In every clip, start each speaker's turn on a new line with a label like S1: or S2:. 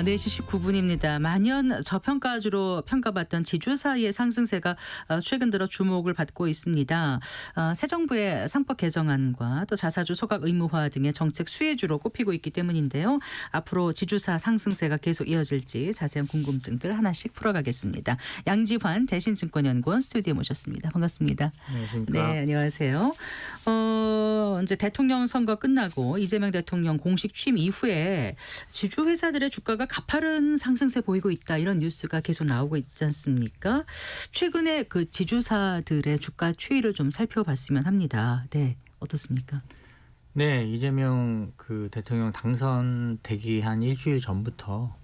S1: 4시 19분입니다. 만년 저평가주로 평가받던 지주사의 상승세가 최근 들어 주목을 받고 있습니다. 새 정부의 상법 개정안과 또 자사주 소각 의무화 등의 정책 수혜주로 꼽히고 있기 때문인데요. 앞으로 지주사 상승세가 계속 이어질지 자세한 궁금증들 하나씩 풀어가겠습니다. 양지환 대신증권연구원 스튜디오에 모셨습니다. 반갑습니다.
S2: 안녕하십니까.
S1: 네, 안녕하세요. 이제 대통령 선거 끝나고 이재명 대통령 공식 취임 이후에 지주 회사들의 주가가 가파른 상승세 보이고 있다, 이런 뉴스가 계속 나오고 있지 않습니까? 최근에 그 지주사들의 주가 추이를 좀 살펴봤으면 합니다. 네, 어떻습니까?
S2: 네, 이재명 대통령 당선되기 한 일주일 전부터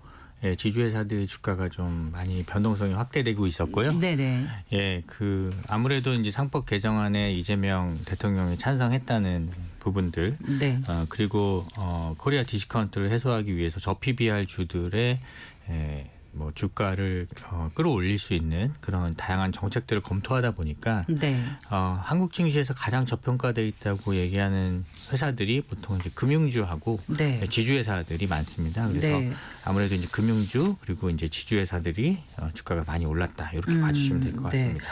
S2: 지주회사들 주가가 좀 많이 변동성이 확대되고 있었고요.
S1: 네네.
S2: 아무래도 이제 상법 개정안에 이재명 대통령이 찬성했다는 부분들,
S1: 네.
S2: 그리고 코리아 디스카운트를 해소하기 위해서 저PBR 주들의 주가를 끌어올릴 수 있는 그런 다양한 정책들을 검토하다 보니까
S1: 네.
S2: 한국 증시에서 가장 저평가돼 있다고 얘기하는 회사들이 보통 이제 금융주하고
S1: 네.
S2: 지주회사들이 많습니다. 그래서
S1: 네.
S2: 아무래도 이제 금융주 그리고 이제 지주회사들이 주가가 많이 올랐다, 이렇게 봐주시면 될 것 같습니다.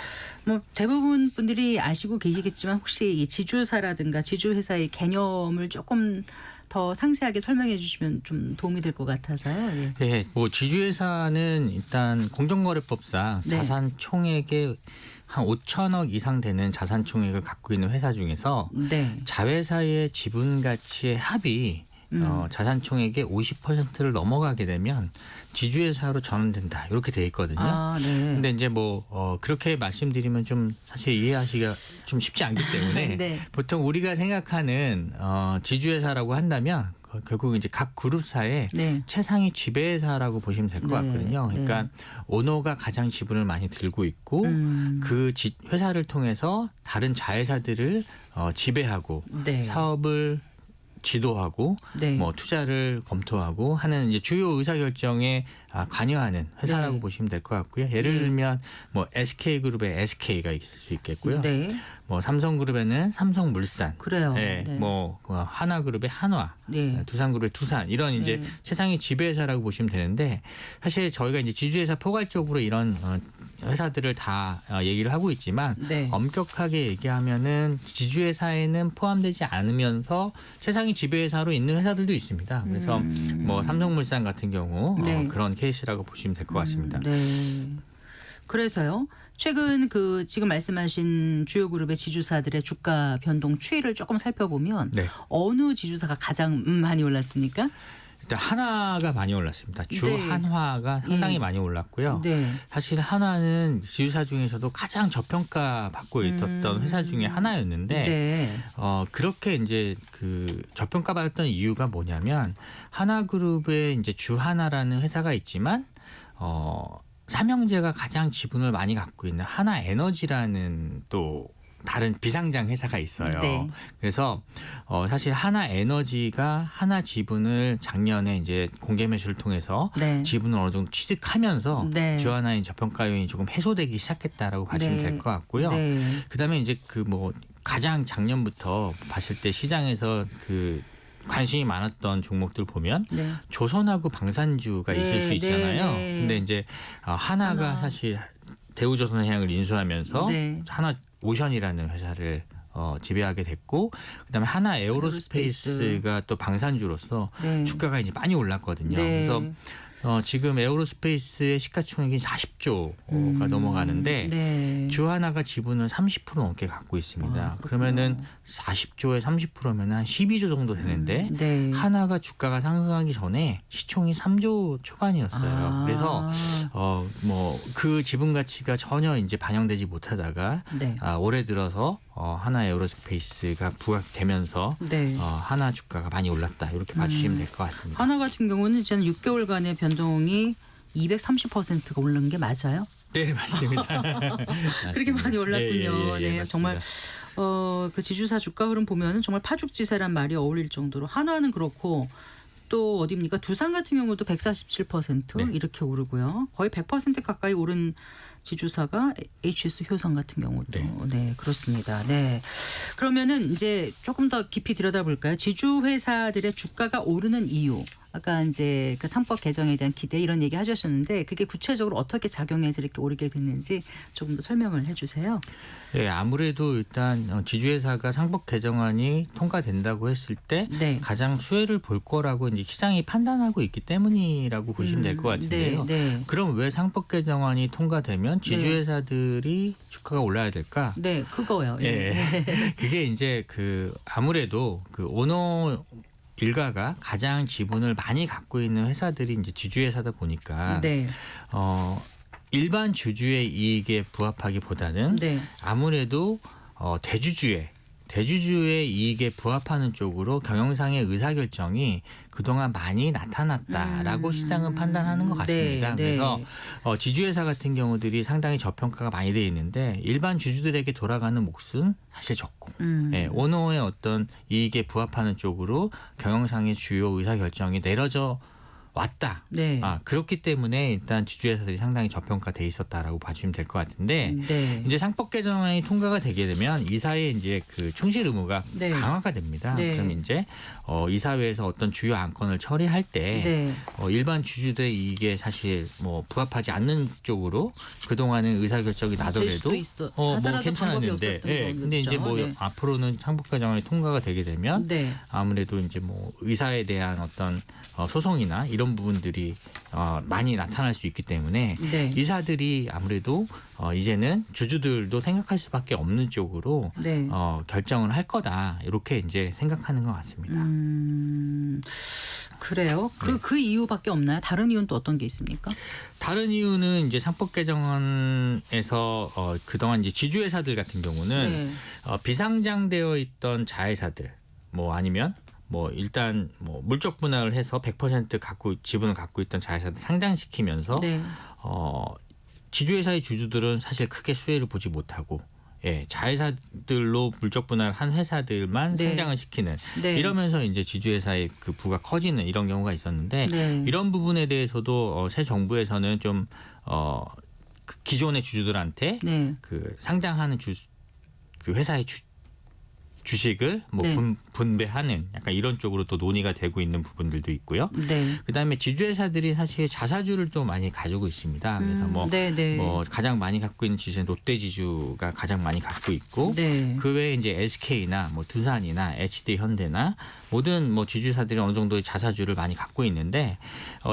S1: 뭐 대부분 분들이 아시고 계시겠지만 혹시 이 지주사라든가 지주회사의 개념을 조금 더 상세하게 설명해 주시면 좀 도움이 될 것 같아서요. 예.
S2: 지주회사는 일단 공정거래법상
S1: 네.
S2: 자산 총액의 한 5천억 이상 되는 자산 총액을 갖고 있는 회사 중에서
S1: 네. 자회사의
S2: 지분 가치의 합이 자산 총액의 50%를 넘어가게 되면 지주회사로 전환된다, 이렇게 돼 있거든요.
S1: 네.
S2: 근데 이제 그렇게 말씀드리면 좀 사실 이해하시기가 좀 쉽지 않기 때문에
S1: 네.
S2: 보통 우리가 생각하는 지주회사라고 한다면 결국 이제 각 그룹사의
S1: 네.
S2: 최상위 지배회사라고 보시면 될 것 같거든요. 그러니까 오너가 가장 지분을 많이 들고 있고 그 회사를 통해서 다른 자회사들을 지배하고
S1: 네.
S2: 사업을 지도하고
S1: 네.
S2: 투자를 검토하고 하는 이제 주요 의사결정에 관여하는 회사라고
S1: 네.
S2: 보시면 될 것 같고요. 예를 들면 SK그룹의 SK가 있을 수 있겠고요.
S1: 네.
S2: 삼성그룹에는 삼성물산,
S1: 그래요.
S2: 네.
S1: 네.
S2: 하나그룹의 한화,
S1: 네.
S2: 두산그룹의 두산, 이런 이제
S1: 네.
S2: 최상위 지배회사라고 보시면 되는데, 사실 저희가 이제 지주회사 포괄적으로 이런 회사들을 다 얘기를 하고 있지만
S1: 네.
S2: 엄격하게 얘기하면은 지주회사에는 포함되지 않으면서 최상위 지배회사로 있는 회사들도 있습니다. 그래서 삼성물산 같은 경우
S1: 네.
S2: 그런 케이스라고 보시면 될 것 같습니다.
S1: 네. 그래서요. 최근 지금 말씀하신 주요 그룹의 지주사들의 주가 변동 추이를 조금 살펴보면
S2: 네.
S1: 어느 지주사가 가장 많이 올랐습니까?
S2: 일단 한화가 많이 올랐습니다. 주
S1: 네.
S2: 한화가 상당히 많이 올랐고요.
S1: 네.
S2: 사실 한화는 지주사 중에서도 가장 저평가 받고 있었던 회사 중에 하나였는데,
S1: 네.
S2: 그렇게 이제 저평가 받았던 이유가 뭐냐면, 하나그룹의 이제 주하나라는 회사가 있지만 삼형제가 가장 지분을 많이 갖고 있는 하나에너지라는 또 다른 비상장 회사가 있어요.
S1: 네.
S2: 그래서 사실 하나에너지가 하나 지분을 작년에 이제 공개 매수를 통해서
S1: 네.
S2: 지분을 어느 정도 취득하면서
S1: 네.
S2: 주하나의 저평가 요인이 조금 해소되기 시작했다라고 봐주면
S1: 네.
S2: 될 것 같고요.
S1: 네.
S2: 그다음에 이제 가장 작년부터 봤을 때 시장에서 관심이 많았던 종목들 보면
S1: 네.
S2: 조선하고 방산주가
S1: 네,
S2: 있을 수 있잖아요.
S1: 네.
S2: 근데 이제 하나가 사실 대우조선해양을 인수하면서
S1: 네.
S2: 하나오션이라는 회사를 지배하게 됐고, 그다음에 하나 에어로스페이스가 또 방산주로서
S1: 네.
S2: 주가가 이제 많이 올랐거든요.
S1: 네.
S2: 그래서 지금 에어로스페이스의 시가총액이 40조가 넘어가는데
S1: 네.
S2: 주하나가 지분을 30% 넘게 갖고 있습니다. 그러면은 40조에 30%면 한 12조 정도 되는데
S1: 네.
S2: 하나가 주가가 상승하기 전에 시총이 3조 초반이었어요. 그래서 그 지분 가치가 전혀 이제 반영되지 못하다가
S1: 네.
S2: 올해 들어서 하나 에어로스페이스가 부각되면서
S1: 네.
S2: 하나 주가가 많이 올랐다, 이렇게 봐주시면 될 것 같습니다.
S1: 하나 같은 경우는 지난 6개월간의 변동이 230%가 오른 게 맞아요?
S2: 네, 맞습니다.
S1: 그렇게 많이 올랐군요.
S2: 예,
S1: 네,
S2: 맞습니다.
S1: 정말 그 지주사 주가 흐름 보면은 정말 파죽지세란 말이 어울릴 정도로 한화는 그렇고 또 어디입니까? 두산 같은 경우도 147%
S2: 네.
S1: 이렇게 오르고요. 거의 100% 가까이 오른 지주사가 HS 효성 같은 경우도 네, 그렇습니다. 네. 그러면은 이제 조금 더 깊이 들여다볼까요? 지주 회사들의 주가가 오르는 이유. 아까 이제 그 상법 개정에 대한 기대 이런 얘기 하셨는데 그게 구체적으로 어떻게 작용해서 이렇게 오르게 됐는지 조금 더 설명을 해주세요.
S2: 네, 아무래도 일단 지주회사가 상법 개정안이 통과된다고 했을 때
S1: 네.
S2: 가장 수혜를 볼 거라고 이제 시장이 판단하고 있기 때문이라고 보시면 될 것 같은데요.
S1: 네.
S2: 그럼 왜 상법 개정안이 통과되면 지주회사들이 주가가 올라야 될까?
S1: 네, 그거요.
S2: 예. 그게 이제 그 아무래도 그 오너 일가가 가장 지분을 많이 갖고 있는 회사들이 이제 지주회사다 보니까
S1: 네.
S2: 일반 주주의 이익에 부합하기보다는
S1: 네.
S2: 아무래도 대주주의 이익에 부합하는 쪽으로 경영상의 의사결정이 그동안 많이 나타났다라고 시장은 판단하는 것 같습니다.
S1: 네.
S2: 그래서 지주회사 같은 경우들이 상당히 저평가가 많이 돼 있는데 일반 주주들에게 돌아가는 몫은 사실 적고 예, 오너의 어떤 이익에 부합하는 쪽으로 경영상의 주요 의사결정이 내려져 왔다.
S1: 네.
S2: 그렇기 때문에 일단 지주회사들이 상당히 저평가돼 있었다라고 봐주면 될 것 같은데
S1: 네.
S2: 이제 상법 개정안이 통과가 되게 되면 이사회 이제 그 충실 의무가
S1: 네.
S2: 강화가 됩니다.
S1: 네.
S2: 그럼 이제 이사회에서 어떤 주요 안건을 처리할 때
S1: 네.
S2: 일반 주주들의 이익에 사실 뭐 부합하지 않는 쪽으로 그동안은 의사결정이
S1: 될
S2: 나더라도
S1: 수도 있어.
S2: 뭐
S1: 하더라도
S2: 괜찮았는데
S1: 방법이 없었던
S2: 근데 이제
S1: 거죠.
S2: 뭐
S1: 네.
S2: 앞으로는 상법 개정안이 통과가 되게 되면
S1: 네.
S2: 아무래도 이제 뭐 의사에 대한 어떤 소송이나 이런 부분들이 많이 나타날 수 있기 때문에
S1: 네.
S2: 이사들이 아무래도 이제는 주주들도 생각할 수밖에 없는 쪽으로
S1: 네.
S2: 결정을 할 거다 이렇게 이제 생각하는 것 같습니다.
S1: 그래요? 그 이유밖에 없나요? 다른 이유는 또 어떤 게 있습니까?
S2: 다른 이유는 이제 상법 개정안에서 그동안 이제 지주회사들 같은 경우는
S1: 네.
S2: 비상장되어 있던 자회사들 뭐 아니면 뭐 일단 뭐 물적 분할을 해서 100% 지분을 갖고 있던 자회사들 상장시키면서
S1: 네.
S2: 지주회사의 주주들은 사실 크게 수혜를 보지 못하고 자회사들로 물적 분할한 회사들만
S1: 네.
S2: 상장을 시키는
S1: 네.
S2: 이러면서 이제 지주회사의 그 부가 커지는 이런 경우가 있었는데
S1: 네.
S2: 이런 부분에 대해서도 새 정부에서는 좀 그 기존의 주주들한테
S1: 네.
S2: 그 상장하는 그 회사의 주식을 뭐
S1: 네.
S2: 분배하는 약간 이런 쪽으로 또 논의가 되고 있는 부분들도 있고요.
S1: 네.
S2: 그다음에 지주회사들이 사실 자사주를 좀 많이 가지고 있습니다. 그래서
S1: 네.
S2: 뭐 가장 많이 갖고 있는 지주는 롯데지주가 가장 많이 갖고 있고
S1: 네.
S2: 그 외에 이제 SK나 뭐 두산이나 HD 현대나 모든 뭐 지주사들이 어느 정도의 자사주를 많이 갖고 있는데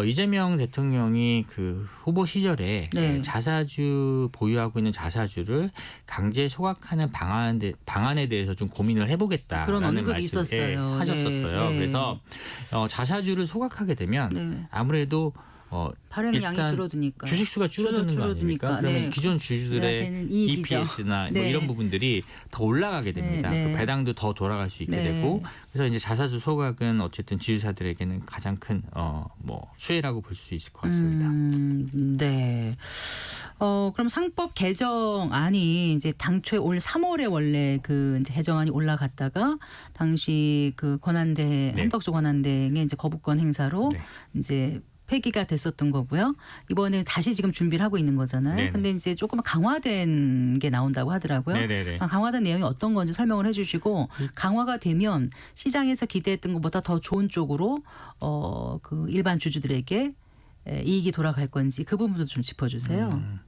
S2: 이재명 대통령이 그 후보 시절에
S1: 네.
S2: 자사주 보유하고 있는 자사주를 강제 소각하는 방안에 대해서 좀 고민을 해보겠다라는
S1: 그런 언급이
S2: 말씀
S1: 있었어요.
S2: 하셨었어요.
S1: 네.
S2: 그래서 자사주를 소각하게 되면
S1: 네.
S2: 아무래도
S1: 발행 양이
S2: 일단
S1: 줄어드니까.
S2: 주식수가 줄어드는 거 아닙니까? 그러면
S1: 네.
S2: 기존
S1: 해야
S2: 주주들의
S1: 되는 이익이죠.
S2: EPS나 뭐
S1: 네.
S2: 이런 부분들이 더 올라가게 됩니다.
S1: 네.
S2: 그 배당도 더 돌아갈 수 있게
S1: 네.
S2: 되고 그래서 이제 자사주 소각은 어쨌든 지주사들에게는 가장 큰 뭐 수혜라고 볼 수 있을 것 같습니다.
S1: 네. 그럼 상법 개정안이 이제 당초에 올 3월에 원래 그 이제 개정안이 올라갔다가 당시 그
S2: 네.
S1: 한덕수 권한대행의 이제 거부권 행사로
S2: 네.
S1: 이제 폐기가 됐었던 거고요. 이번에 다시 지금 준비를 하고 있는 거잖아요.
S2: 네네.
S1: 근데 이제 조금 강화된 게 나온다고 하더라고요.
S2: 네네네.
S1: 강화된 내용이 어떤 건지 설명을 해주시고 강화가 되면 시장에서 기대했던 것보다 더 좋은 쪽으로 그 일반 주주들에게 이익이 돌아갈 건지 그 부분도 좀 짚어주세요.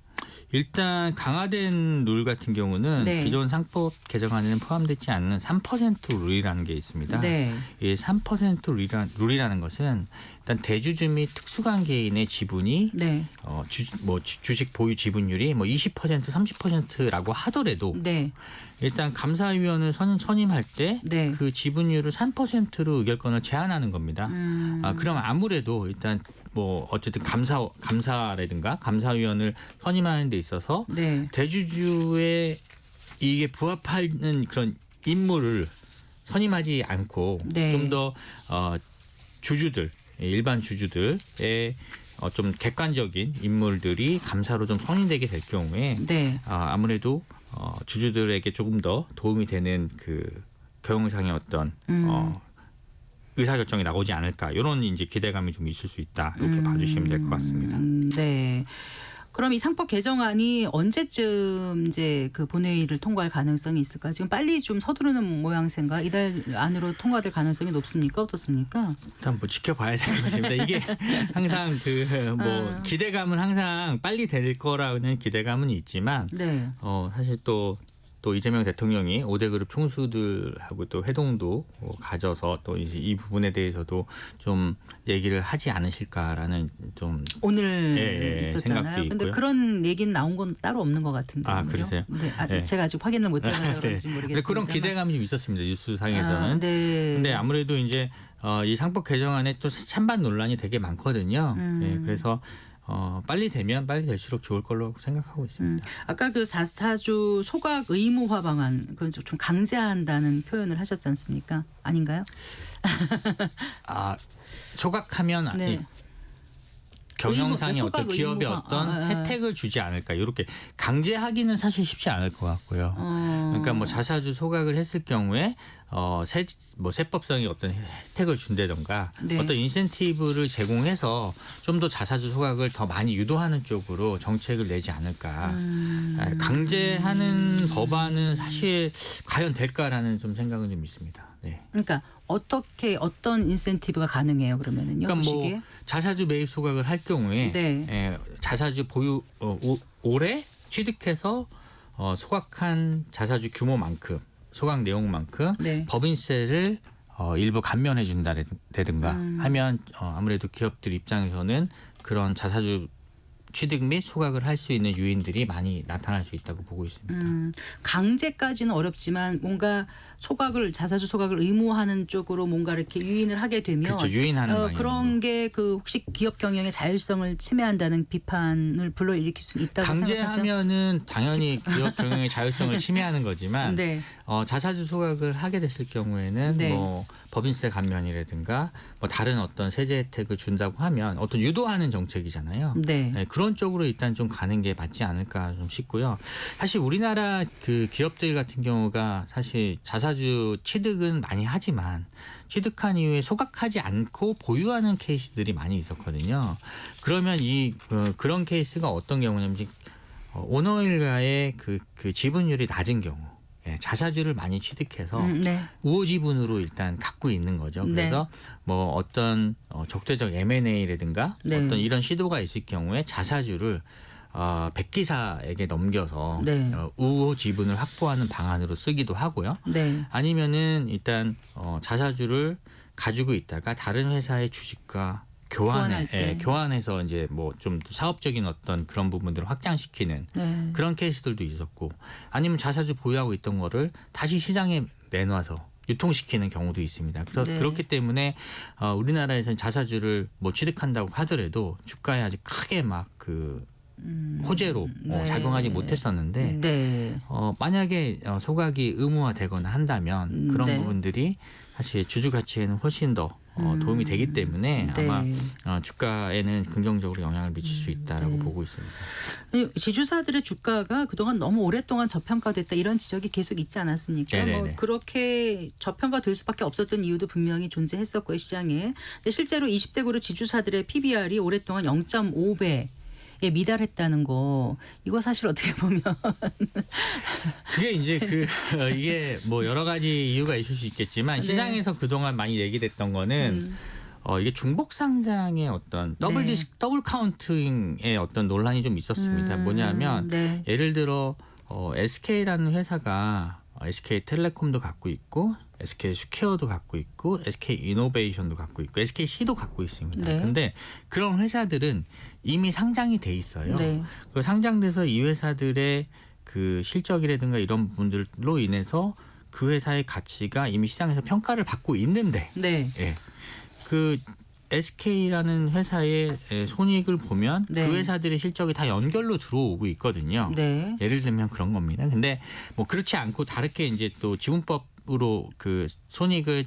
S2: 일단 강화된 룰 같은 경우는
S1: 네.
S2: 기존 상법 개정안에는 포함되지 않는 3% 룰이라는 게 있습니다.
S1: 네.
S2: 이 3% 룰이라는 것은 일단 대주주 및 특수관계인의 지분이
S1: 네.
S2: 주식 보유 지분율이 뭐 20% 30%라고 하더라도
S1: 네.
S2: 일단 감사위원을 선임할 때
S1: 네.
S2: 그 지분율을 3%로 의결권을 제한하는 겁니다. 그럼 아무래도 일단 뭐 어쨌든 감사라든가 감사위원을 선임하는 데 있어서
S1: 네.
S2: 대주주의 이익에 부합하는 그런 인물을 선임하지 않고
S1: 네.
S2: 좀 더 주주들 일반 주주들의 좀 객관적인 인물들이 감사로 좀 선임되게 될 경우에
S1: 네.
S2: 아무래도 주주들에게 조금 더 도움이 되는 그 경영상의 어떤 의사결정이 나오지 않을까 이런 이제 기대감이 좀 있을 수 있다 이렇게 봐주시면 될 것 같습니다.
S1: 네. 그럼 이 상법 개정안이 언제쯤 이제 그 본회의를 통과할 가능성이 있을까? 지금 빨리 좀 서두르는 모양새인가? 이달 안으로 통과될 가능성이 높습니까? 어떻습니까?
S2: 일단 뭐 지켜봐야 될 것입니다. 이게 항상 그 뭐 기대감은 항상 빨리 될 거라는 기대감은 있지만
S1: 네.
S2: 사실 또 이재명 대통령이 5대 그룹 총수들하고 또 회동도 가져서 또 이제 이 부분에 대해서도 좀 얘기를 하지 않으실까라는 좀
S1: 오늘 있었잖아요.
S2: 생각도
S1: 근데
S2: 있고요.
S1: 그런 얘기는 나온 건 따로 없는 것 같은데.
S2: 아, 그러세요?
S1: 네.
S2: 네.
S1: 제가 아직 확인을 못 해서
S2: 네.
S1: 그런지
S2: 근데
S1: 모르겠습니다.
S2: 그런 기대감이 좀 있었습니다. 뉴스상에서는.
S1: 네.
S2: 근데 아무래도 이제 이 상법 개정안에 또 찬반 논란이 되게 많거든요. 네, 그래서 빨리 되면 빨리 될수록 좋을 걸로 생각하고 있습니다.
S1: 아까 그 4사주 소각 의무화 방안 그건 좀 강제한다는 표현을 하셨지 않습니까? 아닌가요?
S2: 소각하면
S1: 네.
S2: 경영상의
S1: 소각
S2: 어떤 기업에
S1: 의무화.
S2: 어떤 혜택을 주지 않을까 이렇게 강제하기는 사실 쉽지 않을 것 같고요. 그러니까 뭐 자사주 소각을 했을 경우에 세법성이 어떤 혜택을 준다던가
S1: 네.
S2: 어떤 인센티브를 제공해서 좀 더 자사주 소각을 더 많이 유도하는 쪽으로 정책을 내지 않을까. 강제하는 법안은 사실 과연 될까라는 좀 생각은 좀 있습니다. 네.
S1: 그러니까 어떤 인센티브가 가능해요 그러면은요?
S2: 그러니까
S1: 보시기에?
S2: 뭐 자사주 매입 소각을 할 경우에
S1: 네.
S2: 자사주 보유 올해 취득해서 소각한 자사주 규모만큼 소각 내용만큼
S1: 네.
S2: 법인세를 일부 감면해 준다든가 하면 아무래도 기업들 입장에서는 그런 자사주 취득 및 소각을 할 수 있는 요인들이 많이 나타날 수 있다고 보고 있습니다.
S1: 강제까지는 어렵지만 뭔가 자사주 소각을 의무화하는 쪽으로 뭔가 이렇게 유인을 하게 되면
S2: 그렇죠. 유인하는 방향으로.
S1: 그런 게 그 혹시 기업 경영의 자율성을 침해한다는 비판을 불러일으킬 수 있다고 생각하세요?
S2: 강제하면은 당연히 기업 경영의 자율성을 침해하는 거지만
S1: 네.
S2: 자사주 소각을 하게 됐을 경우에는
S1: 네.
S2: 뭐 법인세 감면이라든가 뭐 다른 어떤 세제 혜택을 준다고 하면 어떤 유도하는 정책이잖아요.
S1: 네.
S2: 네, 그런 쪽으로 일단 좀 가는 게 맞지 않을까 좀 싶고요. 사실 우리나라 그 기업들 같은 경우가 사실 자사주 취득은 많이 하지만 취득한 이후에 소각하지 않고 보유하는 케이스들이 많이 있었거든요. 그러면 그런 케이스가 어떤 경우냐면 오너일가의 그 지분율이 낮은 경우. 자사주를 많이 취득해서
S1: 네.
S2: 우호 지분으로 일단 갖고 있는 거죠.
S1: 네.
S2: 그래서 뭐 어떤 적대적 M&A라든가
S1: 네.
S2: 어떤 이런 시도가 있을 경우에 자사주를 백기사에게 넘겨서
S1: 네.
S2: 우호 지분을 확보하는 방안으로 쓰기도 하고요.
S1: 네.
S2: 아니면은 일단 자사주를 가지고 있다가 다른 회사의 주식과
S1: 교환할 때.
S2: 교환해서 이제 뭐 좀 사업적인 어떤 그런 부분들을 확장시키는
S1: 네.
S2: 그런 케이스들도 있었고 아니면 자사주 보유하고 있던 거를 다시 시장에 내놔서 유통시키는 경우도 있습니다.
S1: 네.
S2: 그렇기 때문에 우리나라에서는 자사주를 뭐 취득한다고 하더라도 주가에 아주 크게 막 그 호재로
S1: 네.
S2: 작용하지 못했었는데
S1: 네.
S2: 만약에 소각이 의무화되거나 한다면 그런
S1: 네.
S2: 부분들이 사실 주주 가치에는 훨씬 더 도움이 되기 때문에
S1: 네.
S2: 아마 주가에는 긍정적으로 영향을 미칠 수 있다라고
S1: 네.
S2: 보고 있습니다.
S1: 지주사들의 주가가 그동안 너무 오랫동안 저평가됐다 이런 지적이 계속 있지 않았습니까?
S2: 네네네.
S1: 뭐 그렇게 저평가될 수밖에 없었던 이유도 분명히 존재했었고요 시장에. 근데 실제로 20대 그룹 지주사들의 PBR이 오랫동안 0.5배 에 미달했다는 거 이거 사실 어떻게 보면
S2: 그게 이제 이게 뭐 여러 가지 이유가 있을 수 있겠지만
S1: 네.
S2: 시장에서 그동안 많이 얘기됐던 거는 이게 중복 상장의 어떤
S1: 네.
S2: 더블 카운팅의 어떤 논란이 좀 있었습니다. 뭐냐면
S1: 네.
S2: 예를 들어 SK라는 회사가 SK텔레콤도 갖고 있고 SK스퀘어도 갖고 있고 SK이노베이션도 갖고 있고 SKC도 갖고 있습니다.
S1: 네.
S2: 근데 그런 회사들은 이미 상장이 돼 있어요.
S1: 네.
S2: 그 상장돼서 이 회사들의 그 실적이라든가 이런 부분들로 인해서 그 회사의 가치가 이미 시장에서 평가를 받고 있는데
S1: 네.
S2: 그 SK라는 회사의 손익을 보면
S1: 네.
S2: 그 회사들의 실적이 다 연결로 들어오고 있거든요.
S1: 네.
S2: 예를 들면 그런 겁니다. 근데 뭐 그렇지 않고 다르게 이제 또 지분법으로 그 손익을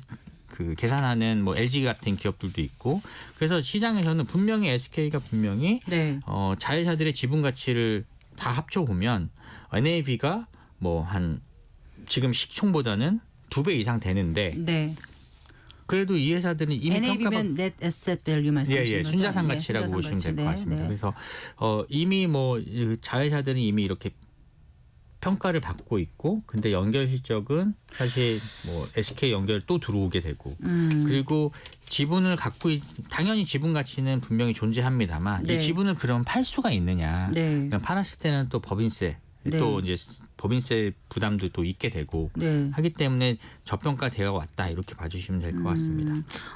S2: 그 계산하는 뭐 LG 같은 기업들도 있고 그래서 시장에서는 분명히 SK가 분명히
S1: 네.
S2: 자회사들의 지분 가치를 다 합쳐 보면 NAV가 뭐 한 지금 시총보다는 2배 이상 되는데
S1: 네.
S2: 그래도 이 회사들은 이미
S1: NAV면 Net Asset Value 말씀하시는
S2: 예,
S1: 거죠?
S2: 순자산
S1: 예,
S2: 가치라고
S1: 순자산
S2: 보시면 될 것
S1: 가치.
S2: 같습니다.
S1: 네.
S2: 그래서 이미 뭐 자회사들은 이미 이렇게 평가를 받고 있고, 근데 연결 실적은 사실 뭐 SK 연결 또 들어오게 되고, 그리고 지분을 당연히 지분 가치는 분명히 존재합니다만
S1: 네.
S2: 이 지분을 그럼 팔 수가 있느냐?
S1: 네.
S2: 팔았을 때는 또 법인세,
S1: 네.
S2: 또 이제 법인세 부담도 또 있게 되고
S1: 네.
S2: 하기 때문에 저평가되어 왔다 이렇게 봐주시면 될 것 같습니다.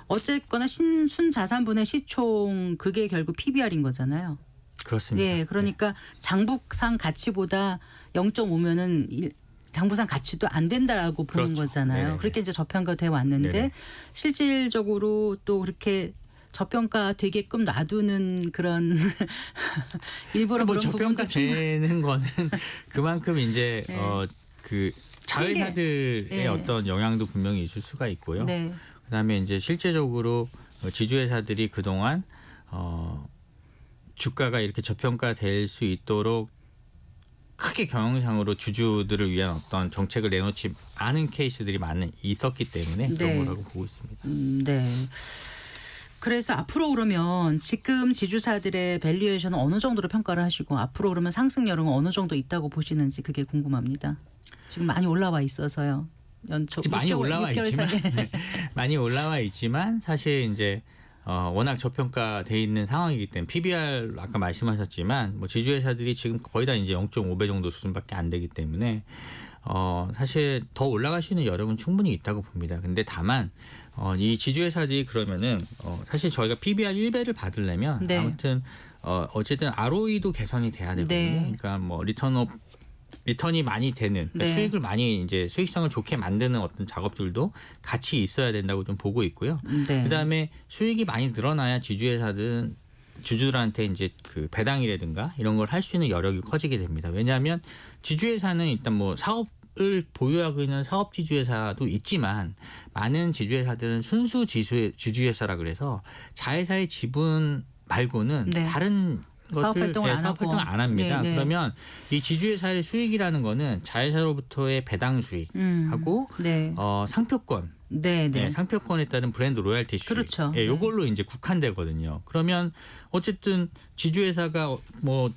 S1: 어쨌거나 순자산분의 시총 그게 결국 PBR인 거잖아요.
S2: 그렇습니다.
S1: 예, 그러니까 장부상 가치보다 0.5면은 장부상 가치도 안 된다라고 보는
S2: 그렇죠.
S1: 거잖아요.
S2: 네네.
S1: 그렇게 이제 저평가돼 왔는데
S2: 네네.
S1: 실질적으로 또 그렇게 저평가 되게끔 놔두는 그런 일부러
S2: 뭐
S1: 그런 부분도 좀
S2: 저평가되는 거는 그만큼 이제
S1: 네.
S2: 그 자회사들의
S1: 네.
S2: 어떤 영향도 분명히 있을 수가 있고요.
S1: 네.
S2: 그다음에 이제 실제적으로 지주회사들이 그동안 주가가 이렇게 저평가될 수 있도록 크게 경영상으로 주주들을 위한 어떤 정책을 내놓지 않은 케이스들이 있었기 때문에
S1: 네.
S2: 그런 거라고 보고 있습니다.
S1: 네. 그래서 앞으로 그러면 지금 지주사들의 밸류에이션은 어느 정도로 평가를 하시고 앞으로 그러면 상승 여력은 어느 정도 있다고 보시는지 그게 궁금합니다. 지금 많이 올라와 있어서요. 연초
S2: 많이
S1: 6개월,
S2: 올라와
S1: 6개월
S2: 있지만
S1: 사이에.
S2: 많이 올라와 있지만 사실 이제 워낙 저평가돼 있는 상황이기 때문에 PBR 아까 말씀하셨지만 뭐 지주회사들이 지금 거의 다 이제 0.5배 정도 수준밖에 안 되기 때문에 사실 더 올라갈 수 있는 여력은 충분히 있다고 봅니다. 근데 다만 이 지주회사들이 그러면은 사실 저희가 PBR 1배를 받으려면
S1: 네.
S2: 아무튼 어쨌든 ROE도 개선이 돼야 되거든요.
S1: 네.
S2: 그러니까 뭐 리턴이 많이 되는 그러니까
S1: 네.
S2: 수익을 많이 이제 수익성을 좋게 만드는 어떤 작업들도 같이 있어야 된다고 좀 보고 있고요.
S1: 네.
S2: 그다음에 수익이 많이 늘어나야 주주들한테 이제 그 배당이라든가 이런 걸 할 수 있는 여력이 커지게 됩니다. 왜냐하면 지주회사는 일단 뭐 사업을 보유하고 있는 사업 지주회사도 있지만 많은 지주회사들은 순수 지주회사라 그래서 자회사의 지분 말고는
S1: 네.
S2: 다른
S1: 사업 활동을 안
S2: 사업
S1: 하고.
S2: 활동을 안 합니다.
S1: 네, 네.
S2: 그러면 이 지주회사의 수익이라는 거는 자회사로부터의 배당 수익하고
S1: 네.
S2: 상표권,
S1: 네, 네.
S2: 상표권에 따른 브랜드 로열티 수익,
S1: 그렇죠.
S2: 예, 요걸로 이제 국한되거든요. 그러면 어쨌든 지주회사가 뭐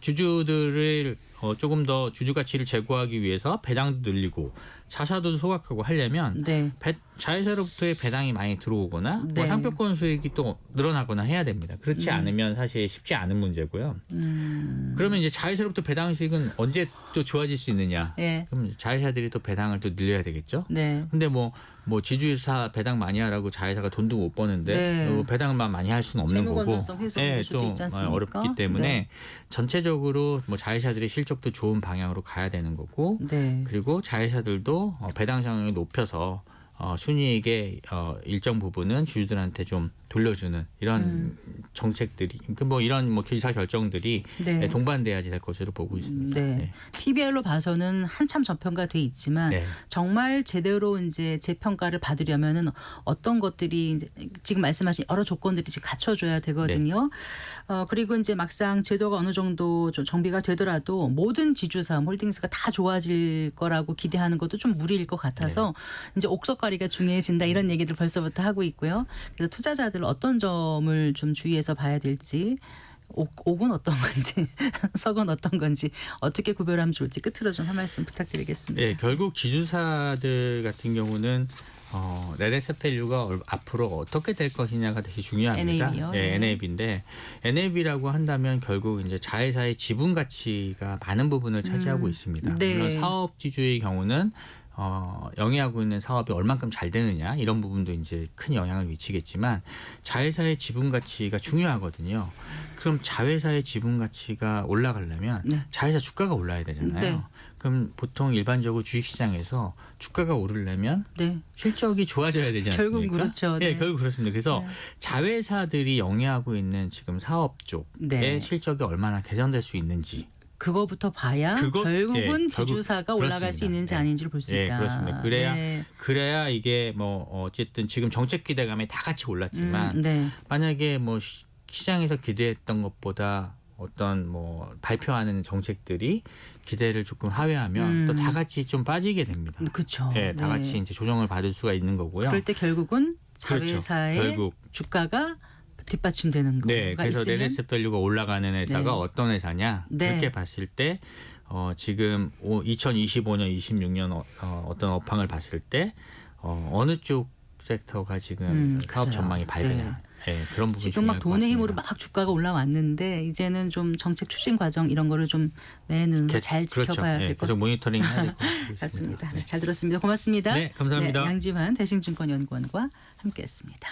S2: 주주들을 조금 더 주주 가치를 제고하기 위해서 배당도 늘리고 자사도 소각하고 하려면
S1: 네.
S2: 자회사로부터의 배당이 많이 들어오거나
S1: 네.
S2: 뭐 상표권 수익이 또 늘어나거나 해야 됩니다. 그렇지 않으면 사실 쉽지 않은 문제고요. 그러면 이제 자회사로부터 배당 수익은 언제 또 좋아질 수 있느냐?
S1: 예.
S2: 그럼 자회사들이 또 배당을 또 늘려야 되겠죠.
S1: 네.
S2: 근데 뭐 지주회사 배당 많이 하라고 자회사가 돈도 못 버는데
S1: 네.
S2: 배당만 많이 할 수는 없는
S1: 재무
S2: 거고,
S1: 건전성 훼손될 수도
S2: 좀
S1: 있지 않습니까?
S2: 어렵기 때문에
S1: 네.
S2: 전체적으로 뭐 자회사들의 실적도 좋은 방향으로 가야 되는 거고,
S1: 네.
S2: 그리고 자회사들도 배당 상황을 높여서 순이익의 일정 부분은 주주들한테 좀 돌려주는 이런 정책들이, 뭐 이런 뭐 기사 결정들이
S1: 네.
S2: 동반돼야지 될 것으로 보고 있습니다.
S1: 네. PBR로 봐서는 한참 저평가돼 있지만
S2: 네.
S1: 정말 제대로 이제 재평가를 받으려면은 어떤 것들이 이제 지금 말씀하신 여러 조건들이 지금 갖춰줘야 되거든요. 그리고 이제 막상 제도가 어느 정도 좀 정비가 되더라도 모든 지주사 홀딩스가 다 좋아질 거라고 기대하는 것도 좀 무리일 것 같아서 이제 옥석가리가 중요해진다 이런 얘기들 벌써부터 하고 있고요. 그래서 투자자들 어떤 점을 좀 주의해서 봐야 될지. 옥은 어떤 건지 석은 어떤 건지 어떻게 구별하면 좋을지 끝으로 좀 한 말씀 부탁드리겠습니다.
S2: 네, 결국 지주사들 같은 경우는 네레스밸류가 앞으로 어떻게 될 것이냐가 되게 중요합니다.
S1: NAV 요?
S2: 네,
S1: 네.
S2: NAV인데 NAV라고 한다면 결국 이제 자회사의 지분 가치가 많은 부분을 차지하고 있습니다.
S1: 네.
S2: 물론 사업 지주의 경우는 영위하고 있는 사업이 얼만큼 잘 되느냐 이런 부분도 이제 큰 영향을 미치겠지만 자회사의 지분 가치가 중요하거든요. 그럼 자회사의 지분 가치가 올라가려면
S1: 네.
S2: 자회사 주가가 올라야 되잖아요.
S1: 네.
S2: 그럼 보통 일반적으로 주식시장에서 주가가 오르려면
S1: 네.
S2: 실적이 좋아져야 되지 않습니까?
S1: 결국 그렇죠.
S2: 네,
S1: 네.
S2: 결국 그렇습니다. 그래서
S1: 네.
S2: 자회사들이 영위하고 있는 지금 사업 쪽의
S1: 네.
S2: 실적이 얼마나 개선될 수 있는지
S1: 그거부터 봐야 결국은 지주사가 올라갈
S2: 그렇습니다.
S1: 수 있는지
S2: 네.
S1: 아닌지를 볼 수
S2: 네,
S1: 있다.
S2: 그렇습니다. 그래야 이게 뭐 어쨌든 지금 정책 기대감이 다 같이 올랐지만
S1: 네.
S2: 만약에 뭐 시장에서 기대했던 것보다 어떤 뭐 발표하는 정책들이 기대를 조금 하회하면 또 다 같이 좀 빠지게 됩니다.
S1: 그렇죠.
S2: 예, 다 같이 이제 조정을 받을 수가 있는 거고요.
S1: 그럴 때 결국은
S2: 그렇죠.
S1: 자회사의
S2: 결국
S1: 주가가 뒷받침되는 거가
S2: 네, 그래서
S1: 있으면
S2: net asset value가 올라가는 회사가
S1: 네.
S2: 어떤 회사냐
S1: 네.
S2: 그렇게 봤을 때 지금 2025년, 26년 어떤 업황을 봤을 때 어느 쪽 섹터가 지금 사업
S1: 그래요.
S2: 전망이 밝으냐 예, 그런 부분이
S1: 지금 막
S2: 중요할 것
S1: 돈의 힘으로
S2: 같습니다.
S1: 막 주가가 올라왔는데 이제는 좀 정책 추진 과정 이런 거를 좀 매눈으로 잘 지켜봐야
S2: 그렇죠.
S1: 될 것
S2: 계속 모니터링 해야 될 것 같습니다.
S1: 같습니다. 네, 잘 들었습니다. 고맙습니다.
S2: 네, 감사합니다.
S1: 양지환 대신증권연구원과 함께했습니다.